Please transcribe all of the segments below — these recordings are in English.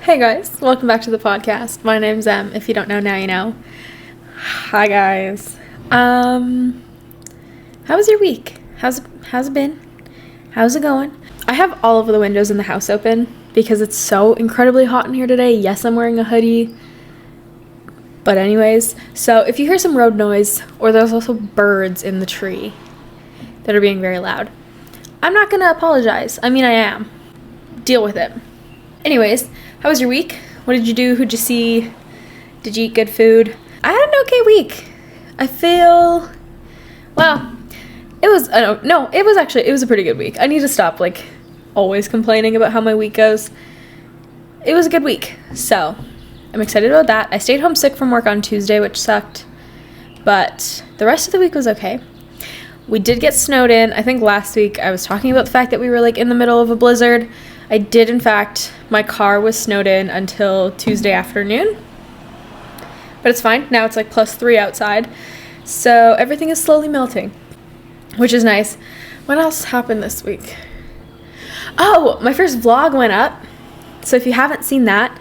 Hey guys, welcome back to the podcast. My name's Em. If you don't know, now you know. Hi guys. How was your week? How's it been? How's it going? I have all of the windows in the house open because it's so incredibly hot in here today. Yes, I'm wearing a hoodie. But anyways, so if you hear some road noise, or there's also birds in the tree that are being very loud, I'm not gonna apologize. I mean, I am. Deal with it. Anyways, how was your week? What did you do? Who'd you see? Did you eat good food? I had an okay week. I feel, well, it was a pretty good week. I need to stop, always complaining about how my week goes. It was a good week, so I'm excited about that. I stayed home sick from work on Tuesday, which sucked, but the rest of the week was okay. We did get snowed in. I think last week I was talking about the fact that we were, in the middle of a blizzard. I did, in fact. My car was snowed in until Tuesday afternoon. But it's fine. Now it's +3 outside. So everything is slowly melting, which is nice. What else happened this week? Oh, my first vlog went up. So if you haven't seen that,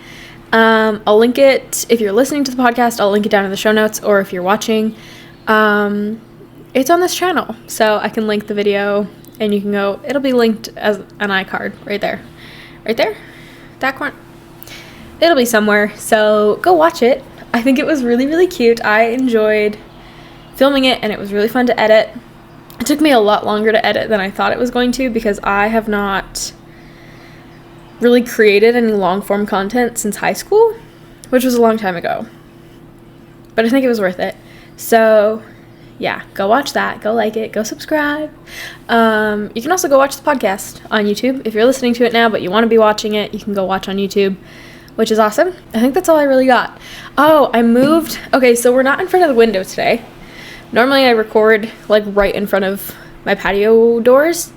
I'll link it. If you're listening to the podcast, I'll link it down in the show notes. Or if you're watching, it's on this channel. So I can link the video and you can go. It'll be linked as an iCard right there. Right there? That corner? It'll be somewhere, so go watch it. I think it was really, really cute. I enjoyed filming it, and it was really fun to edit. It took me a lot longer to edit than I thought it was going to, because I have not really created any long-form content since high school, which was a long time ago. But I think it was worth it. So yeah, go watch that, go like it, go subscribe. You can also go watch the podcast on YouTube. If you're listening to it now but you want to be watching it, you can go watch on YouTube, which is awesome. I think that's all I really got. Oh, I moved. Okay, so we're not in front of the window today. Normally I record right in front of my patio doors,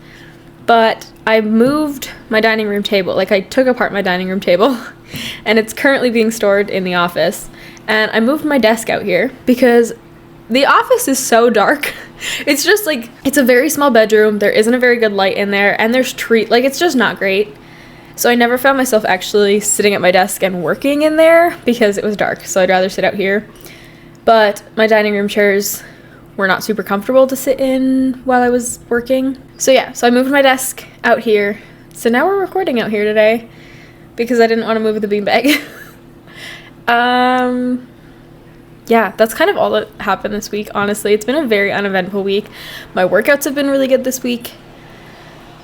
but I moved my dining room table. I took apart my dining room table and it's currently being stored in the office. And I moved my desk out here because the office is so dark. It's just it's a very small bedroom. There isn't a very good light in there, and there's it's just not great. So I never found myself actually sitting at my desk and working in there because it was dark. So I'd rather sit out here. But my dining room chairs were not super comfortable to sit in while I was working. So yeah, so I moved my desk out here. So now we're recording out here today because I didn't want to move the beanbag. Yeah, that's kind of all that happened this week, honestly. It's been a very uneventful week. My workouts have been really good this week,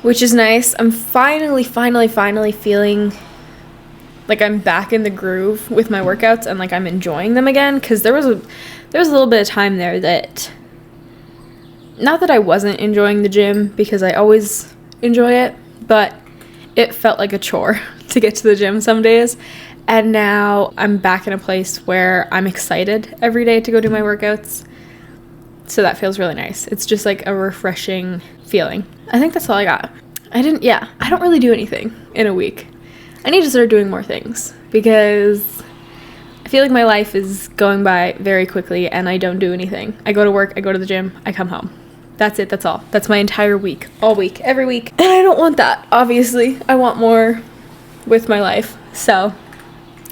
which is nice. I'm finally feeling like I'm back in the groove with my workouts and I'm enjoying them again, because there was a little bit of time there that, not that I wasn't enjoying the gym, because I always enjoy it, but it felt like a chore to get to the gym some days. And now I'm back in a place where I'm excited every day to go do my workouts. So that feels really nice. It's just a refreshing feeling. I think that's all I got. I don't really do anything in a week. I need to start doing more things because I feel like my life is going by very quickly and I don't do anything. I go to work, I go to the gym, I come home. That's it, that's all. That's my entire week. All week, every week. And I don't want that, obviously. I want more with my life. So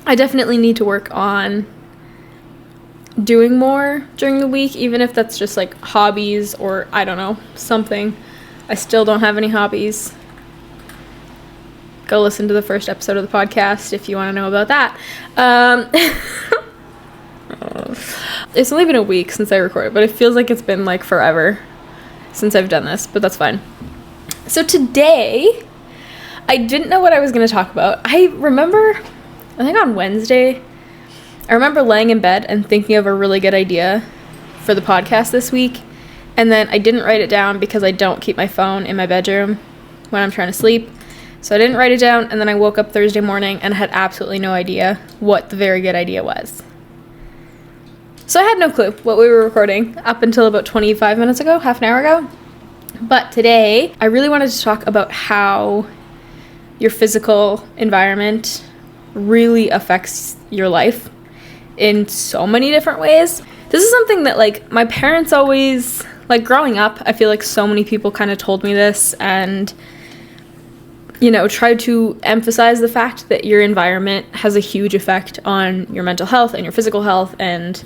I definitely need to work on doing more during the week, even if that's just hobbies or I don't know, something. I still don't have any hobbies. Go listen to the first episode of the podcast if you want to know about that. It's only been a week since I recorded, but it feels like it's been forever since I've done this, but that's fine. So today, I didn't know what I was going to talk about. I think on Wednesday, I remember laying in bed and thinking of a really good idea for the podcast this week, and then I didn't write it down because I don't keep my phone in my bedroom when I'm trying to sleep, so I didn't write it down, and then I woke up Thursday morning and had absolutely no idea what the very good idea was. So I had no clue what we were recording up until about 25 minutes ago, half an hour ago, but today I really wanted to talk about how your physical environment really affects your life in so many different ways. This is something that my parents always, growing up, I feel so many people kind of told me this, and try to emphasize the fact that your environment has a huge effect on your mental health and your physical health and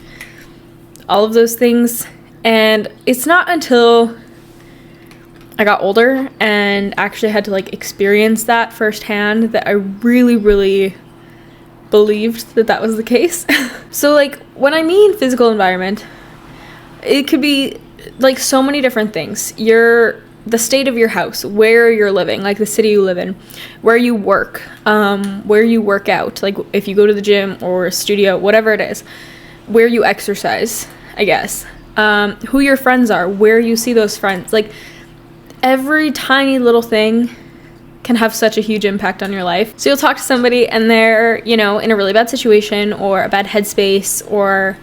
all of those things. And it's not until I got older and actually had to experience that firsthand that I really, really believed that was the case. So when I mean physical environment, it could be so many different things. The state of your house, where you're living, the city you live in, where you work, where you work out, if you go to the gym or a studio, whatever it is, where you exercise, I guess, who your friends are, where you see those friends. Every tiny little thing can have such a huge impact on your life. So you'll talk to somebody and they're, in a really bad situation or a bad headspace or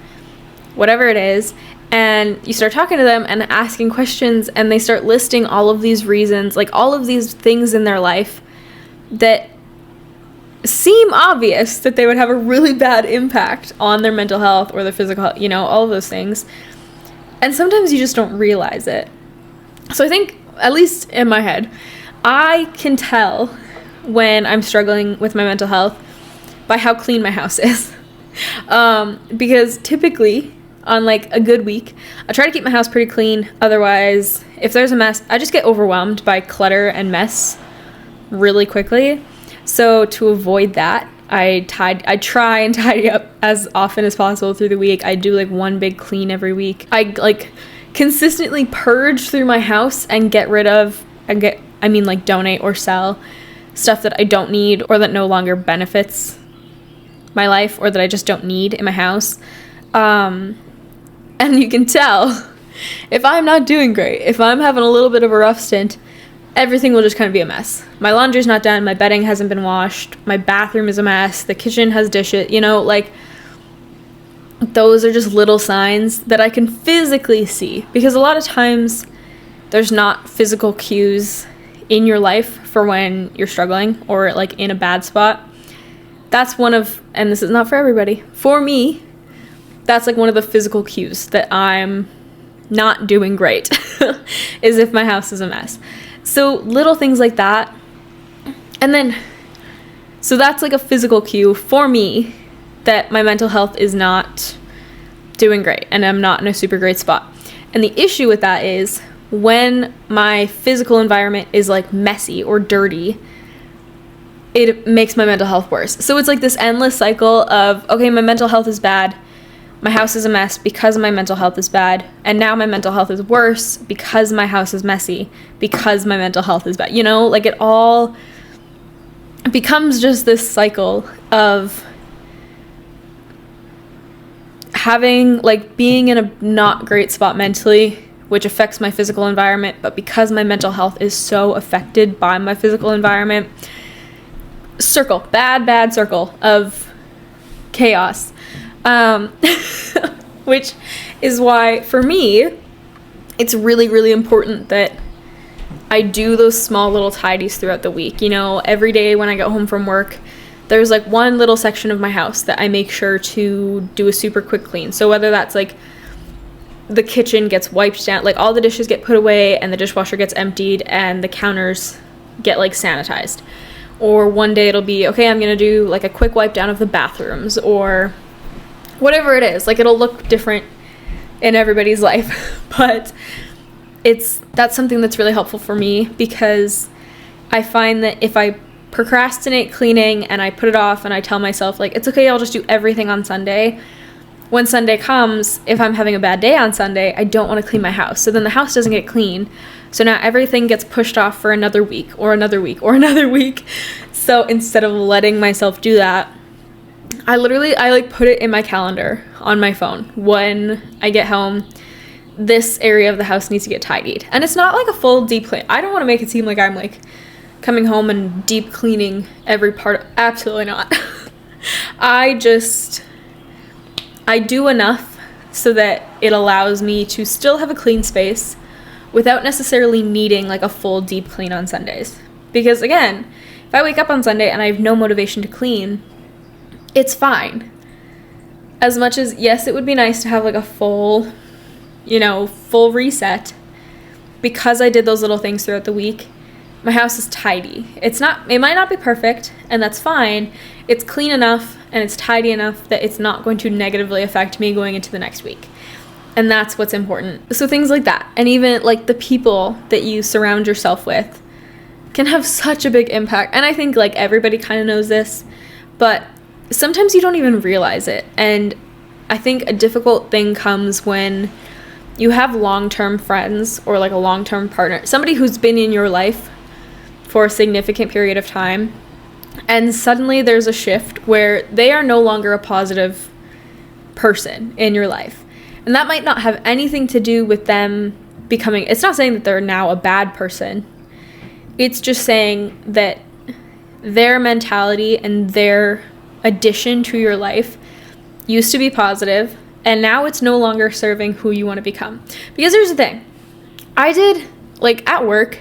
whatever it is, and you start talking to them and asking questions, and they start listing all of these reasons, all of these things in their life that seem obvious that they would have a really bad impact on their mental health or their physical health, all of those things. And sometimes you just don't realize it. So I think, at least in my head, I can tell when I'm struggling with my mental health by how clean my house is. Because typically, on a good week, I try to keep my house pretty clean. Otherwise, if there's a mess, I just get overwhelmed by clutter and mess really quickly. So to avoid that, I try and tidy up as often as possible through the week. I do one big clean every week. I consistently purge through my house and get rid of donate or sell stuff that I don't need or that no longer benefits my life or that I just don't need in my house. And you can tell if I'm not doing great, if I'm having a little bit of a rough stint, everything will just kind of be a mess. My laundry's not done, my bedding hasn't been washed, my bathroom is a mess, the kitchen has dishes, those are just little signs that I can physically see, because a lot of times there's not physical cues in your life for when you're struggling or in a bad spot. That's one of, and this is not for everybody, for me, that's one of the physical cues that I'm not doing great is if my house is a mess. So little things like that. And then, so that's a physical cue for me that my mental health is not doing great and I'm not in a super great spot. And the issue with that is when my physical environment is messy or dirty, it makes my mental health worse. So it's this endless cycle of, okay, my mental health is bad. My house is a mess because my mental health is bad. And now my mental health is worse because my house is messy, because my mental health is bad. It all becomes just this cycle of having, being in a not great spot mentally, which affects my physical environment. But because my mental health is so affected by my physical environment, bad circle of chaos. Which is why, for me, it's really, really important that I do those small little tidies throughout the week. Every day when I get home from work, there's one little section of my house that I make sure to do a super quick clean. So whether that's the kitchen gets wiped down, all the dishes get put away and the dishwasher gets emptied and the counters get sanitized. Or one day it'll be, okay, I'm going to do a quick wipe down of the bathrooms or whatever it is. It'll look different in everybody's life, but that's something that's really helpful for me, because I find that if I procrastinate cleaning and I put it off and I tell myself it's okay, I'll just do everything on Sunday, when Sunday comes, if I'm having a bad day on Sunday, I don't want to clean my house. So then the house doesn't get clean. So now everything gets pushed off for another week or another week or another week. So instead of letting myself do that, I put it in my calendar on my phone. When I get home, this area of the house needs to get tidied. And it's not a full deep clean. I don't want to make it seem like I'm coming home and deep cleaning every part. Absolutely not. I do enough so that it allows me to still have a clean space without necessarily needing a full deep clean on Sundays. Because again, if I wake up on Sunday and I have no motivation to clean, it's fine. As much as, yes, it would be nice to have a full reset, because I did those little things throughout the week, my house is tidy. It might not be perfect, and that's fine. It's clean enough and it's tidy enough that it's not going to negatively affect me going into the next week. And that's what's important. So things like that, and even like the people that you surround yourself with can have such a big impact. And I think like everybody kind of knows this, but sometimes you don't even realize it. And I think a difficult thing comes when you have long-term friends or like a long-term partner, somebody who's been in your life for a significant period of time, and suddenly there's a shift where they are no longer a positive person in your life. And that might not have anything to do with them becoming, it's not saying that they're now a bad person. It's just saying that their mentality and their addition to your life used to be positive, and now it's no longer serving who you want to become. Because here's the thing. I did, like at work,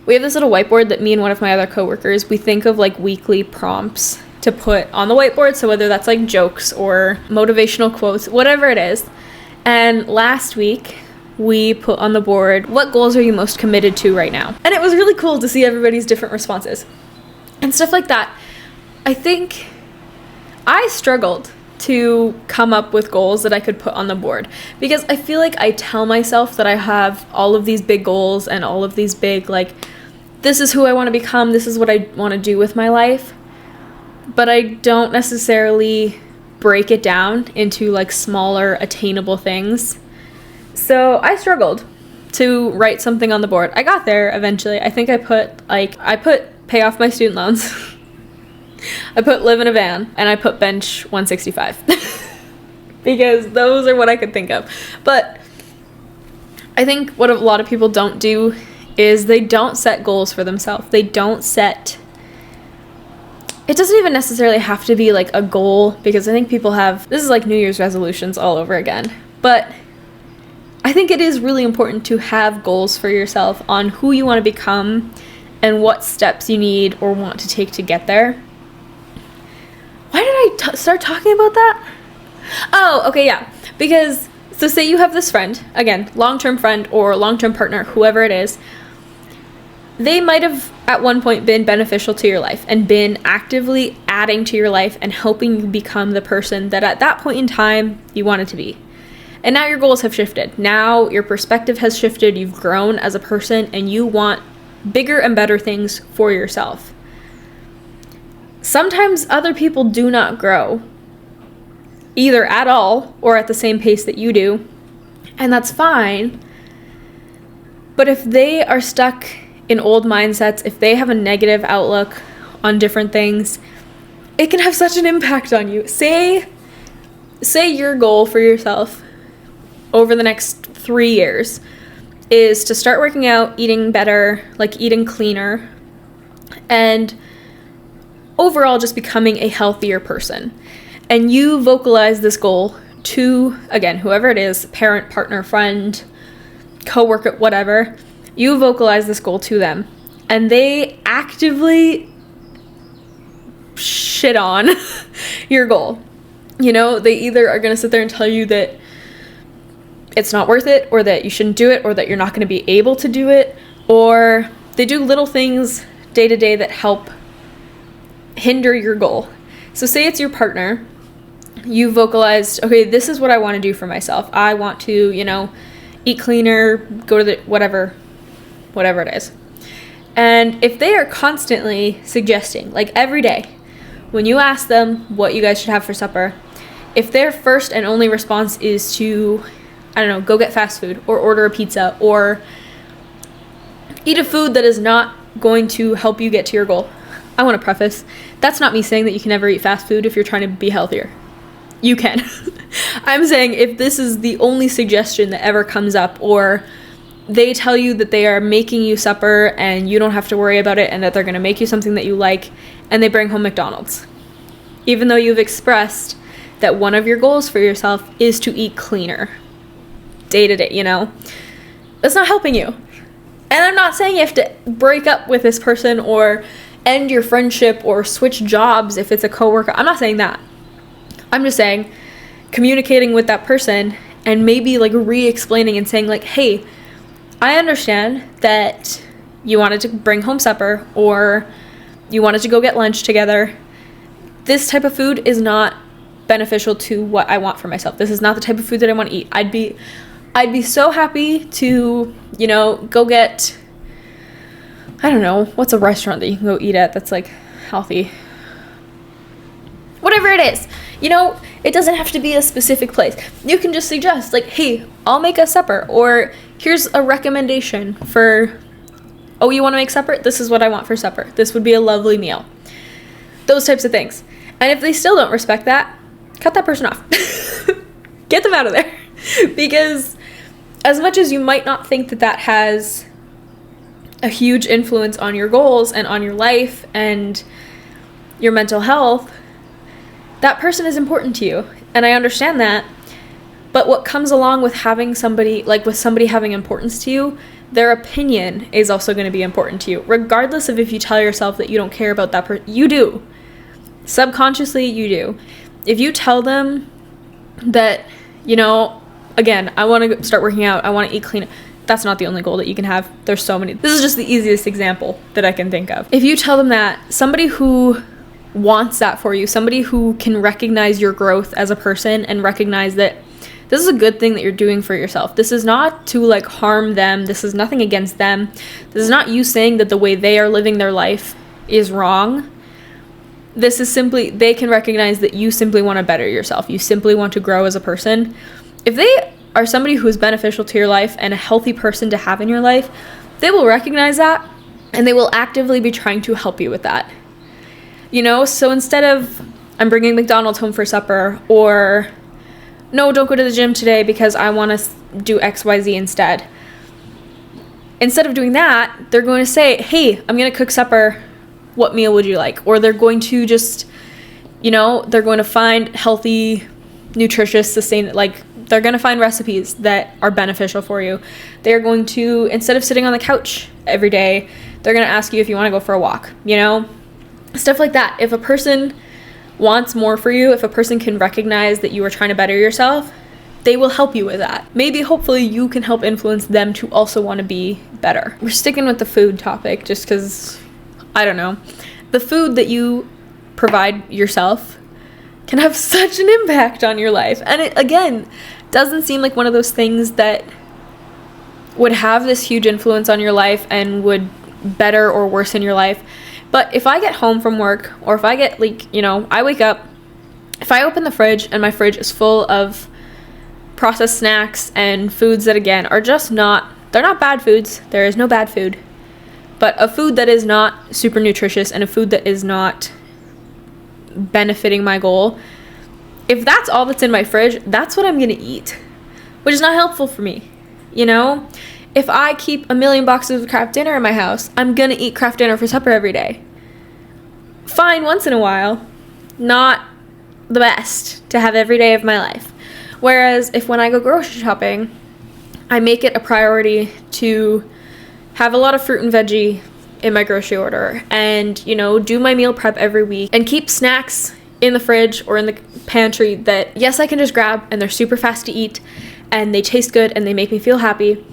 we have this little whiteboard that me and one of my other coworkers, we think of like weekly prompts to put on the whiteboard. So whether that's like jokes or motivational quotes, whatever it is. And last week, we put on the board, what goals are you most committed to right now? And it was really cool to see everybody's different responses and stuff like that. I think I struggled to come up with goals that I could put on the board, because I feel like I tell myself that I have all of these big goals and all of these big, like, this is who I want to become, this is what I want to do with my life, but I don't necessarily break it down into like smaller attainable things. So I struggled to write something on the board. I got there eventually. I think I put pay off my student loans. I put live in a van, and I put bench 165 because those are what I could think of. But I think what a lot of people don't do is they don't set goals for themselves. They don't set, it doesn't even necessarily have to be like a goal, because I think people have, this is like New Year's resolutions all over again. But I think it is really important to have goals for yourself on who you want to become and what steps you need or want to take to get there. Why did I start talking about that? Oh, okay, yeah. Because, so say you have this friend, again, long-term friend or long-term partner, whoever it is, they might have at one point been beneficial to your life and been actively adding to your life and helping you become the person that at that point in time you wanted to be. And now your goals have shifted. Now your perspective has shifted. You've grown as a person and you want bigger and better things for yourself. Sometimes other people do not grow, either at all or at the same pace that you do, and that's fine. But if they are stuck in old mindsets, if they have a negative outlook on different things, it can have such an impact on you. Say your goal for yourself over the next 3 years is to start working out, eating better, like eating cleaner, and overall just becoming a healthier person. And you vocalize this goal to, again, whoever it is, parent, partner, friend, coworker, whatever, you vocalize this goal to them, and they actively shit on your goal. You know, they either are going to sit there and tell you that it's not worth it, or that you shouldn't do it, or that you're not going to be able to do it, or they do little things day to day that help hinder your goal. So say it's your partner, you vocalized, okay, this is what I want to do for myself. I want to, you know, eat cleaner, go to the whatever it is. And if they are constantly suggesting, like every day, when you ask them what you guys should have for supper, if their first and only response is to, I don't know, go get fast food or order a pizza or eat a food that is not going to help you get to your goal. I want to preface, that's not me saying that you can never eat fast food if you're trying to be healthier. You can. I'm saying if this is the only suggestion that ever comes up, or they tell you that they are making you supper and you don't have to worry about it, and that they're going to make you something that you like, and they bring home McDonald's, even though you've expressed that one of your goals for yourself is to eat cleaner day to day, you know, that's not helping you. And I'm not saying you have to break up with this person or end your friendship or switch jobs if it's a coworker. I'm not saying that. I'm just saying communicating with that person and maybe like re-explaining and saying like, hey, I understand that you wanted to bring home supper or you wanted to go get lunch together, this type of food is not beneficial to what I want for myself. This is not the type of food that I want to eat. I'd be so happy to, you know, go get, I don't know, what's a restaurant that you can go eat at that's like healthy? Whatever it is, you know, it doesn't have to be a specific place. You can just suggest like, hey, I'll make a supper, or here's a recommendation for, oh, you want to make supper? This is what I want for supper. This would be a lovely meal. Those types of things. And if they still don't respect that, cut that person off. Get them out of there. Because as much as you might not think that that has a huge influence on your goals and on your life and your mental health, that person is important to you. And I understand that. But what comes along with having somebody, like with somebody having importance to you, their opinion is also going to be important to you. Regardless of if you tell yourself that you don't care about that person, you do. Subconsciously, you do. If you tell them that, you know, again, I want to start working out, I want to eat clean, that's not the only goal that you can have. There's so many. This is just the easiest example that I can think of. If you tell them that, somebody who wants that for you, somebody who can recognize your growth as a person and recognize that this is a good thing that you're doing for yourself. This is not to like harm them. This is nothing against them. This is not you saying that the way they are living their life is wrong. This is simply, they can recognize that you simply want to better yourself. You simply want to grow as a person. If they are somebody who is beneficial to your life and a healthy person to have in your life, they will recognize that and they will actively be trying to help you with that. You know, so instead of, I'm bringing McDonald's home for supper, or no, don't go to the gym today because I want to do XYZ instead. Instead of doing that, they're going to say, hey, I'm going to cook supper. What meal would you like? Or they're going to just, you know, they're going to find healthy, nutritious, they're going to find recipes that are beneficial for you. They're going to, instead of sitting on the couch every day, they're going to ask you if you want to go for a walk, you know? Stuff like that. If a person wants more for you, if a person can recognize that you are trying to better yourself, they will help you with that. Maybe, hopefully, you can help influence them to also want to be better. We're sticking with the food topic just because, I don't know. The food that you provide yourself can have such an impact on your life. And it, again, doesn't seem like one of those things that would have this huge influence on your life and would better or worsen your life. But if I get home from work, or if I get, like, you know, I wake up, if I open the fridge and my fridge is full of processed snacks and foods that, again, are just not, they're not bad foods. There is no bad food. But a food that is not super nutritious and a food that is not benefiting my goal, if that's all that's in my fridge, that's what I'm going to eat, which is not helpful for me, you know? If I keep a million boxes of Kraft Dinner in my house, I'm going to eat Kraft Dinner for supper every day. Fine once in a while, not the best to have every day of my life. Whereas if when I go grocery shopping, I make it a priority to have a lot of fruit and veggie in my grocery order and, you know, do my meal prep every week and keep snacks in the fridge or in the pantry that, yes, I can just grab and they're super fast to eat and they taste good and they make me feel happy,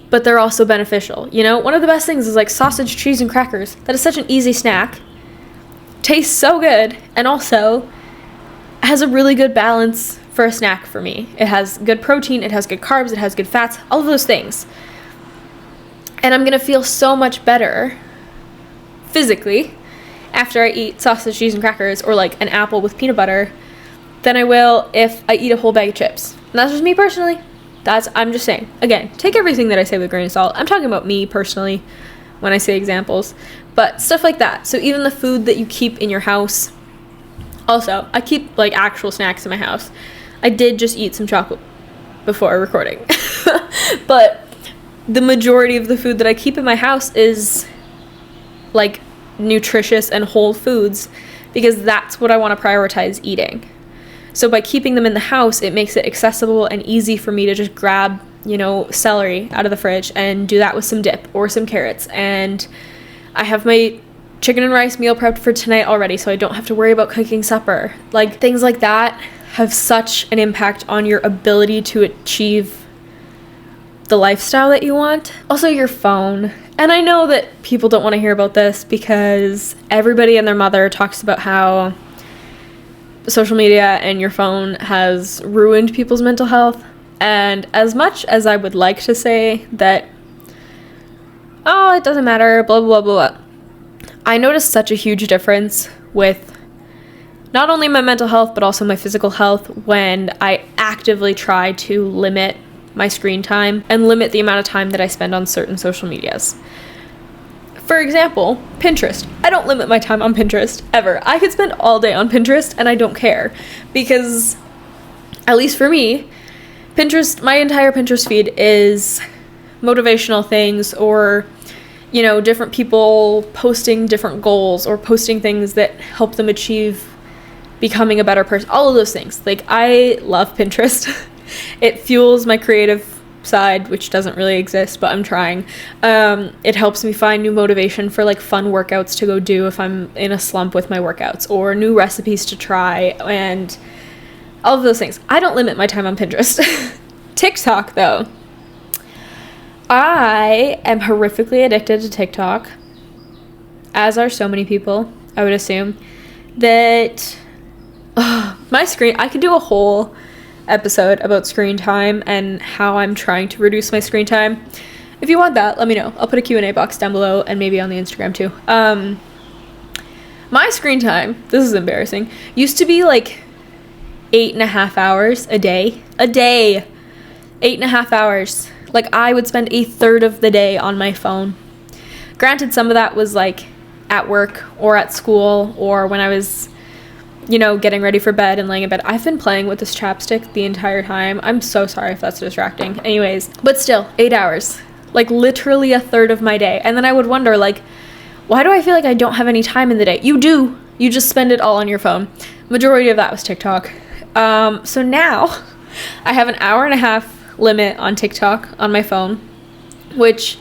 but they're also beneficial. You know, one of the best things is like sausage, cheese, and crackers. That is such an easy snack. Tastes so good, and also has a really good balance for a snack for me. It has good protein, it has good carbs, it has good fats, all of those things. And I'm going to feel so much better physically after I eat sausage, cheese, and crackers, or like an apple with peanut butter, than I will if I eat a whole bag of chips. And that's just me personally. I'm just saying. Again, take everything that I say with a grain of salt. I'm talking about me personally when I say examples. But stuff like that. So even the food that you keep in your house. Also, I keep like actual snacks in my house. I did just eat some chocolate before recording. But the majority of the food that I keep in my house is like nutritious and whole foods, because that's what I want to prioritize eating. So by keeping them in the house, it makes it accessible and easy for me to just grab, you know, celery out of the fridge and do that with some dip or some carrots. And I have my chicken and rice meal prepped for tonight already, so I don't have to worry about cooking supper. Like, things like that have such an impact on your ability to achieve the lifestyle that you want. Also, your phone And I know that people don't want to hear about this because everybody and their mother talks about how social media and your phone has ruined people's mental health. And as much as I would like to say that, oh, it doesn't matter, blah, blah, blah, blah, I noticed such a huge difference with not only my mental health, but also my physical health when I actively try to limit my screen time and limit the amount of time that I spend on certain social medias. For example, Pinterest. I don't limit my time on Pinterest, ever. I could spend all day on Pinterest and I don't care because, at least for me, Pinterest, my entire Pinterest feed is motivational things or, you know, different people posting different goals or posting things that help them achieve becoming a better person, all of those things. Like, I love Pinterest. It fuels my creative side, which doesn't really exist, but I'm trying. It helps me find new motivation for like fun workouts to go do if I'm in a slump with my workouts, or new recipes to try, and all of those things. I don't limit my time on Pinterest. TikTok, though. I am horrifically addicted to TikTok, as are so many people, I would assume. That my screen, I could do a whole episode about screen time and how I'm trying to reduce my screen time. If you want that, let me know. I'll put a Q&A box down below and maybe on the Instagram too. My screen time, this is embarrassing, used to be like 8.5 hours a day. 8.5 hours. Like, I would spend a third of the day on my phone. Granted, some of that was like at work or at school or when I was, you know, getting ready for bed and laying in bed. I've been playing with this chapstick the entire time. I'm so sorry if that's distracting. Anyways, but still, 8 hours. Like, literally a third of my day. And then I would wonder, like, why do I feel like I don't have any time in the day? You do. You just spend it all on your phone. Majority of that was TikTok. So now I have an 1.5 hour limit on TikTok on my phone, which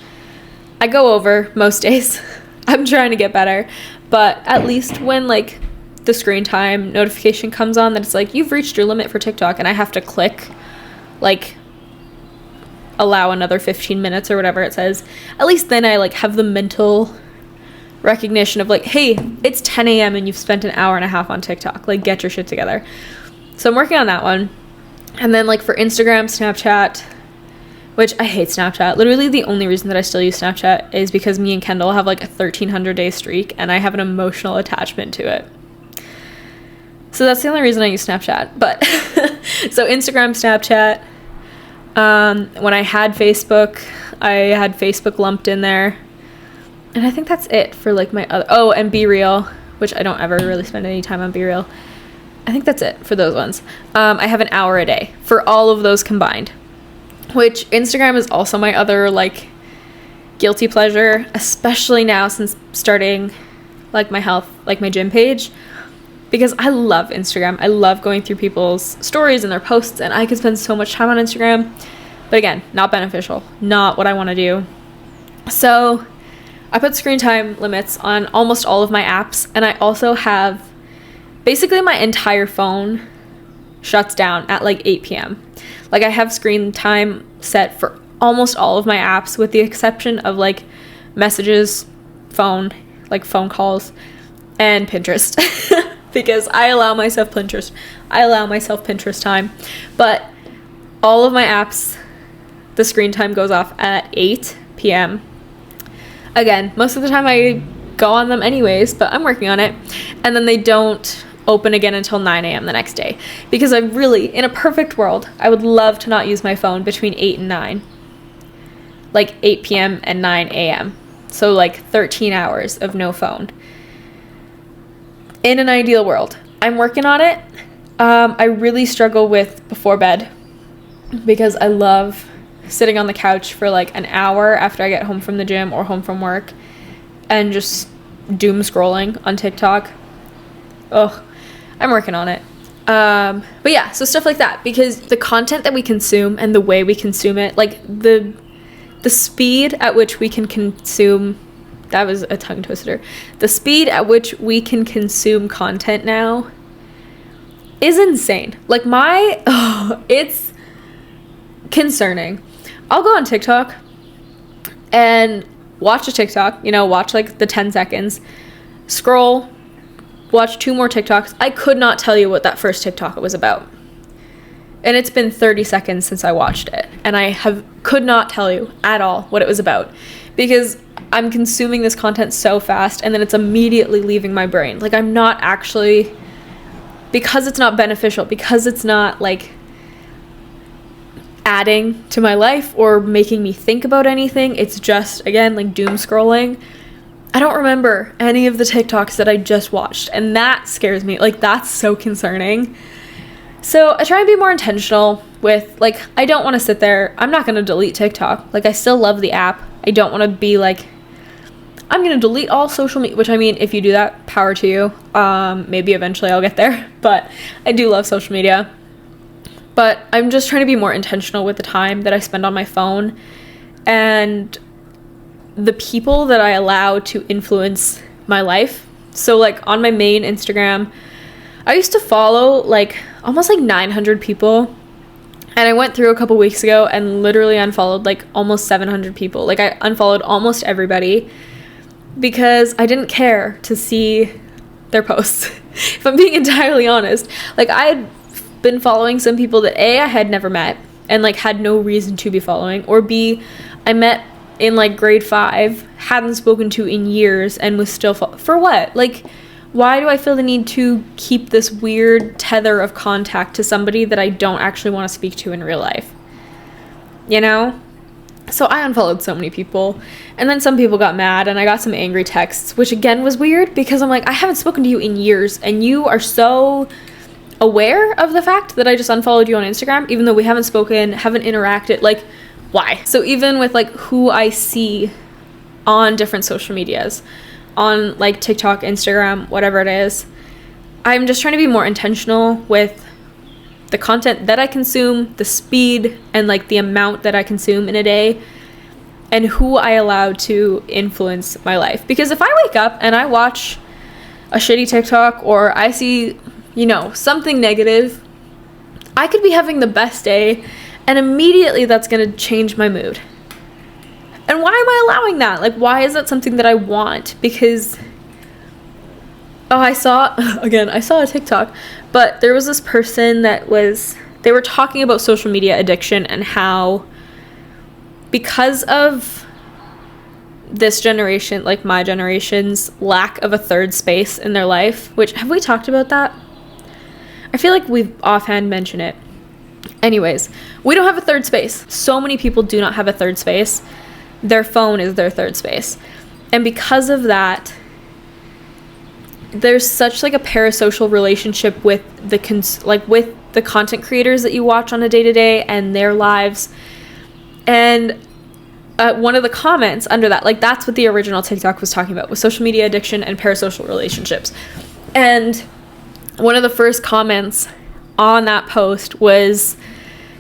I go over most days. I'm trying to get better. But at least when, like, the screen time notification comes on that it's like, you've reached your limit for TikTok, and I have to click, like, allow another 15 minutes or whatever it says, at least then I, like, have the mental recognition of, like, hey, it's 10 a.m. and you've spent an 1.5 hours on TikTok. Like, get your shit together. So I'm working on that one. And then, like, for Instagram, Snapchat, which I hate Snapchat. Literally the only reason that I still use Snapchat is because me and Kendall have, like, a 1,300-day streak, and I have an emotional attachment to it. So that's the only reason I use Snapchat. But so Instagram, Snapchat. When I had Facebook, I had Facebook lumped in there. And I think that's it for, like, my other... Oh, and BeReal, which I don't ever really spend any time on BeReal. I think that's it for those ones. I have an hour a day for all of those combined. Which Instagram is also my other, like, guilty pleasure. Especially now since starting, like, my health, like, my gym page. Because I love Instagram. I love going through people's stories and their posts, and I could spend so much time on Instagram. But again, not beneficial. Not what I want to do. So I put screen time limits on almost all of my apps, and I also have basically my entire phone shuts down at like 8 p.m. Like, I have screen time set for almost all of my apps with the exception of, like, messages, phone, like phone calls, and Pinterest. Because I allow myself Pinterest time. But all of my apps, the screen time goes off at 8 p.m. Again, most of the time I go on them anyways, but I'm working on it. And then they don't open again until 9 a.m. the next day. Because I really, in a perfect world, I would love to not use my phone between 8 and 9. Like 8 p.m. and 9 a.m. So like 13 hours of no phone. In an ideal world. I'm working on it. I really struggle with before bed because I love sitting on the couch for like an hour after I get home from the gym or home from work and just doom scrolling on TikTok. Ugh, I'm working on it. But yeah, so stuff like that, because the content that we consume and the way we consume it, like the speed at which we can consume, that was a tongue twister. The speed at which we can consume content now is insane. Like it's concerning. I'll go on TikTok and watch a TikTok, watch like the 10 seconds, scroll, watch 2 more TikToks. I could not tell you what that first TikTok was about. And it's been 30 seconds since I watched it. And I could not tell you at all what it was about. Because I'm consuming this content so fast and then it's immediately leaving my brain. Like, I'm not actually, because it's not beneficial, because it's not like adding to my life or making me think about anything. It's just, again, like doom scrolling. I don't remember any of the TikToks that I just watched, and that scares me. Like, that's so concerning. So I try and be more intentional with, like, I don't want to sit there. I'm not going to delete TikTok. Like, I still love the app. I don't want to be like, I'm going to delete all social media, which, I mean, if you do that, power to you. Maybe eventually I'll get there, but I do love social media. But I'm just trying to be more intentional with the time that I spend on my phone and the people that I allow to influence my life. So, like, on my main Instagram, I used to follow like almost like 900 people, and I went through a couple weeks ago and literally unfollowed like almost 700 people. Like, I unfollowed almost everybody because I didn't care to see their posts. If I'm being entirely honest, like, I had been following some people that A, I had never met and like had no reason to be following, or B, I met in like grade 5, hadn't spoken to in years, and was still for what? Like, why do I feel the need to keep this weird tether of contact to somebody that I don't actually want to speak to in real life? So I unfollowed so many people, and then some people got mad, and I got some angry texts, which again was weird because I'm like, I haven't spoken to you in years, and you are so aware of the fact that I just unfollowed you on Instagram, even though we haven't spoken, haven't interacted. Like, why? So even with like who I see on different social medias, on like TikTok, Instagram, whatever it is, I'm just trying to be more intentional with the content that I consume, the speed and like the amount that I consume in a day, and who I allow to influence my life. Because if I wake up and I watch a shitty TikTok or I see, something negative, I could be having the best day and immediately that's going to change my mood. And why am I allowing that? Like, why is that something that I want? Because, I saw a TikTok, but there was this person they were talking about social media addiction and how because of this generation, like my generation's lack of a third space in their life, which, have we talked about that? I feel like we've offhand mentioned it. Anyways, we don't have a third space. So many people do not have a third space. Their phone is their third space. And because of that, there's such like a parasocial relationship with with the content creators that you watch on a day-to-day and their lives. And one of the comments under that, like, that's what the original TikTok was talking about, was social media addiction and parasocial relationships. And one of the first comments on that post was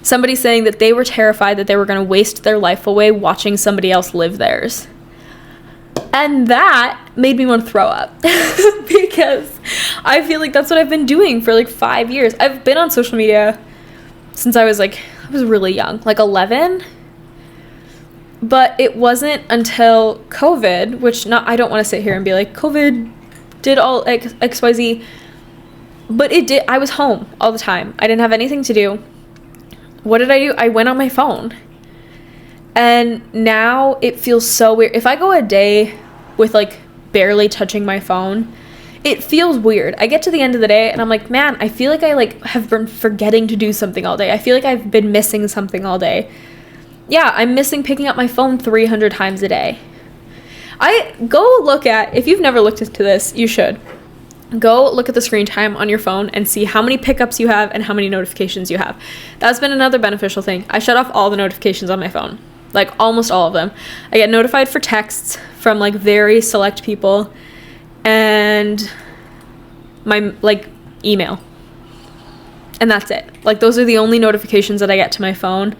somebody saying that they were terrified that they were going to waste their life away watching somebody else live theirs. And that made me want to throw up because I feel like that's what I've been doing for like 5 years. I've been on social media since I was really young, like 11. But it wasn't until COVID, which I don't want to sit here and be like, COVID did all XYZ. But it did. I was home all the time. I didn't have anything to do. What did I do? I went on my phone. And now it feels so weird. If I go a day with like barely touching my phone, it feels weird. I get to the end of the day and I'm like, man, I feel like I have been forgetting to do something all day. I feel like I've been missing something all day. Yeah, I'm missing picking up my phone 300 times a day. If you've never looked into this, you should. Go look at the screen time on your phone and see how many pickups you have and how many notifications you have. That's been another beneficial thing. I shut off all the notifications on my phone. Like, almost all of them. I get notified for texts from like very select people and my email. And that's it. Like, those are the only notifications that I get to my phone.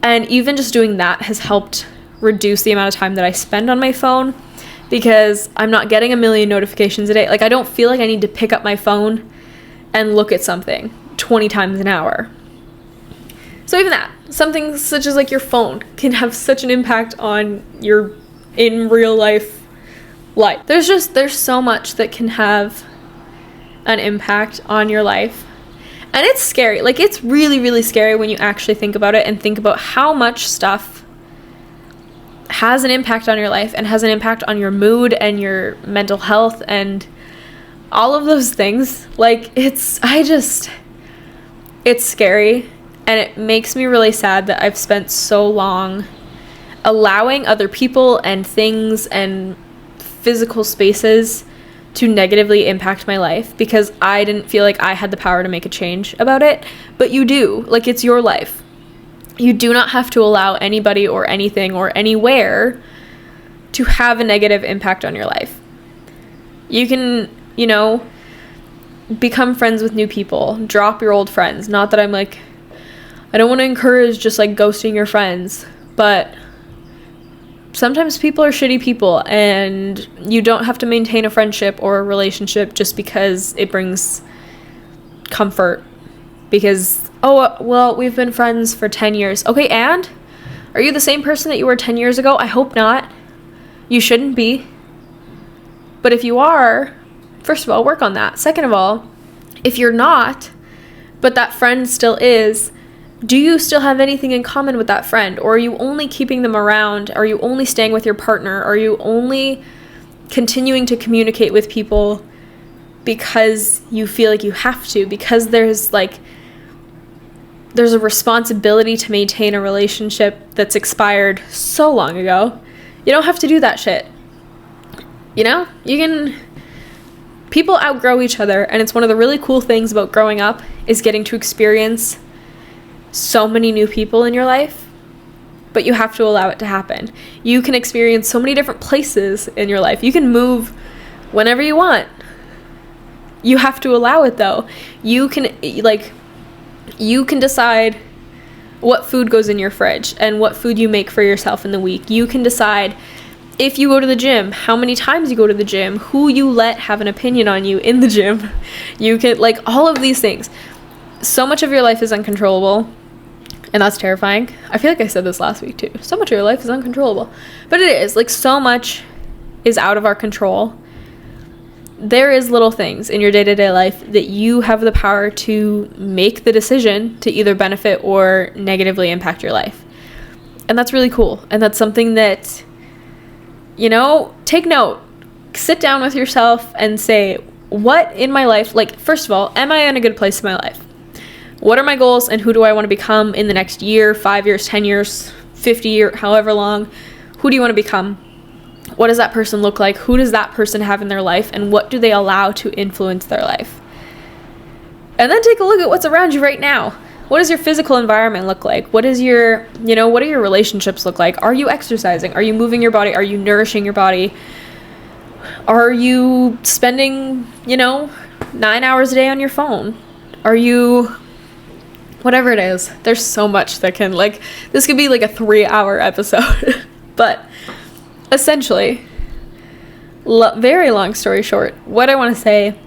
And even just doing that has helped reduce the amount of time that I spend on my phone, because I'm not getting a million notifications a day. Like, I don't feel like I need to pick up my phone and look at something 20 times an hour. So even that, something such as like your phone can have such an impact on your in real life. There's so much that can have an impact on your life. And it's scary. Like, it's really, really scary when you actually think about it and think about how much stuff has an impact on your life and has an impact on your mood and your mental health and all of those things. Like, it's scary, and it makes me really sad that I've spent so long allowing other people and things and physical spaces to negatively impact my life because I didn't feel like I had the power to make a change about it. But you do. Like, it's your life. You do not have to allow anybody or anything or anywhere to have a negative impact on your life. You can, become friends with new people, drop your old friends. Not that I'm like, I don't want to encourage just like ghosting your friends, but sometimes people are shitty people, and you don't have to maintain a friendship or a relationship just because it brings comfort. Because, oh, well, we've been friends for 10 years. Okay, and? Are you the same person that you were 10 years ago? I hope not. You shouldn't be. But if you are, first of all, work on that. Second of all, if you're not, but that friend still is, do you still have anything in common with that friend? Or are you only keeping them around? Are you only staying with your partner? Are you only continuing to communicate with people because you feel like you have to? Because there's a responsibility to maintain a relationship that's expired so long ago. You don't have to do that shit. People outgrow each other, and it's one of the really cool things about growing up is getting to experience so many new people in your life, but you have to allow it to happen. You can experience so many different places in your life. You can move whenever you want. You have to allow it, though. You can decide what food goes in your fridge and what food you make for yourself in the week. You can decide if you go to the gym, how many times you go to the gym, who you let have an opinion on you in the gym. You can, all of these things. So much of your life is uncontrollable, and that's terrifying. I feel like I said this last week too. So much of your life is uncontrollable. But it is. So much is out of our control. There is little things in your day-to-day life that you have the power to make the decision to either benefit or negatively impact your life. And that's really cool. And that's something that, take note. Sit down with yourself and say, what in my life, first of all, am I in a good place in my life? What are my goals, and who do I want to become in the next year, 5 years, 10 years, 50 years, however long? Who do you want to become? What does that person look like? Who does that person have in their life? And what do they allow to influence their life? And then take a look at what's around you right now. What does your physical environment look like? What is your, what do your relationships look like? Are you exercising? Are you moving your body? Are you nourishing your body? Are you spending, 9 hours a day on your phone? Are you, whatever it is, there's so much that can, this could be a 3-hour episode. But essentially, very long story short, what I want to say,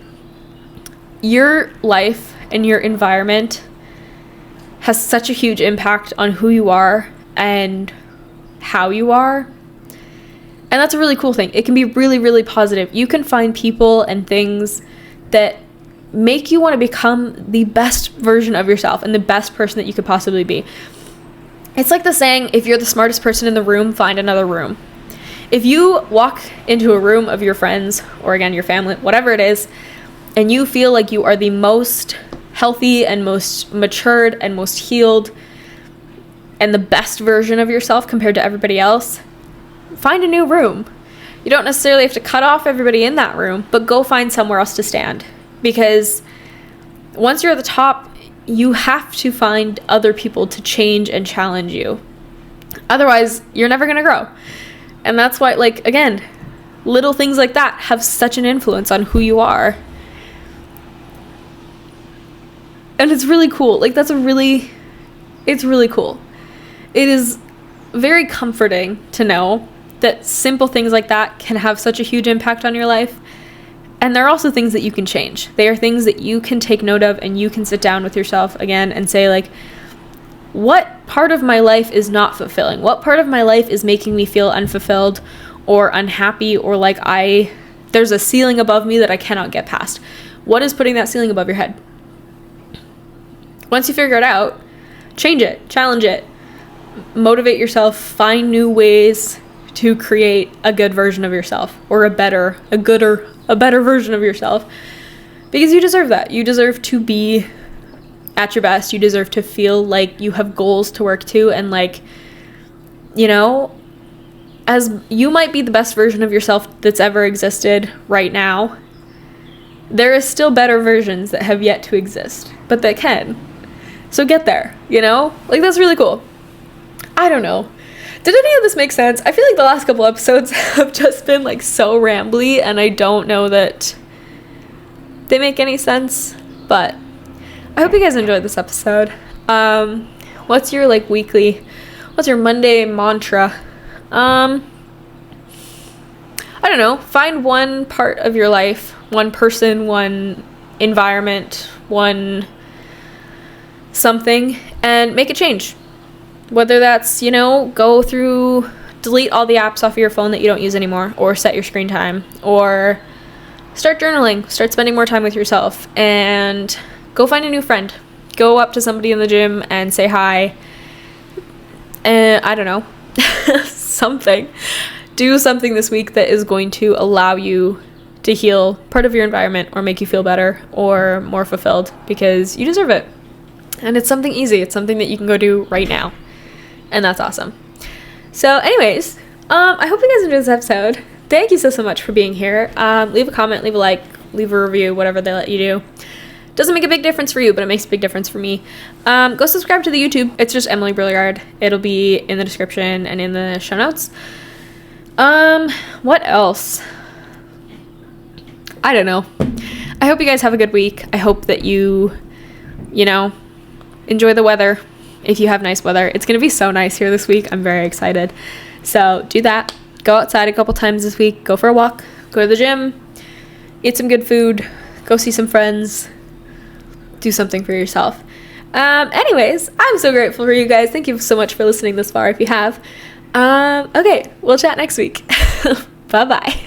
your life and your environment has such a huge impact on who you are and how you are. And that's a really cool thing. It can be really, really positive. You can find people and things that make you want to become the best version of yourself and the best person that you could possibly be. It's like the saying, if you're the smartest person in the room, find another room. If you walk into a room of your friends, or again, your family, whatever it is, and you feel like you are the most healthy and most matured and most healed and the best version of yourself compared to everybody else, find a new room. You don't necessarily have to cut off everybody in that room, but go find somewhere else to stand. Because once you're at the top, you have to find other people to change and challenge you. Otherwise, you're never going to grow. And that's why, again, little things like that have such an influence on who you are. And it's really cool. It's really cool. It is very comforting to know that simple things like that can have such a huge impact on your life. And there are also things that you can change. They are things that you can take note of, and you can sit down with yourself again and say, what part of my life is not fulfilling? What part of my life is making me feel unfulfilled? or unhappy, or like there's a ceiling above me that I cannot get past. What is putting that ceiling above your head? Once you figure it out, change it, challenge it, motivate yourself, find new ways to create a good version of yourself, or a better version of yourself, because you deserve that. You deserve to be at your best. You deserve to feel like you have goals to work to, and like, you know, as you might be the best version of yourself that's ever existed right now, there is still better versions that have yet to exist, but that can. So get there, you know? Like, that's really cool. I don't know. Did any of this make sense? I feel like the last couple episodes have just been like so rambly, and I don't know that they make any sense, but I hope you guys enjoyed this episode. What's your what's your Monday mantra? I don't know. Find one part of your life, one person, one environment, one something, and make a change. Whether that's, you know, delete all the apps off of your phone that you don't use anymore, or set your screen time, or start journaling, start spending more time with yourself, and go find a new friend. Go up to somebody in the gym and say hi. And I don't know, something. Do something this week that is going to allow you to heal part of your environment, or make you feel better or more fulfilled, because you deserve it. And it's something easy. It's something that you can go do right now. And that's awesome. So anyways, I hope you guys enjoyed this episode. Thank you so much for being here. Leave a comment, leave a like, leave a review, whatever they let you do. Doesn't make a big difference for you, but it makes a big difference for me. Go subscribe to the YouTube. It's just Emily Brilliard. It'll be in the description and in the show notes. What else? I don't know. I hope you guys have a good week. I hope that you know, enjoy the weather. If you have nice weather, it's going to be so nice here this week. I'm very excited. So do that. Go outside a couple times this week. Go for a walk. Go to the gym. Eat some good food. Go see some friends. Do something for yourself. Anyways, I'm so grateful for you guys. Thank you so much for listening this far if you have. Okay, we'll chat next week. Bye-bye.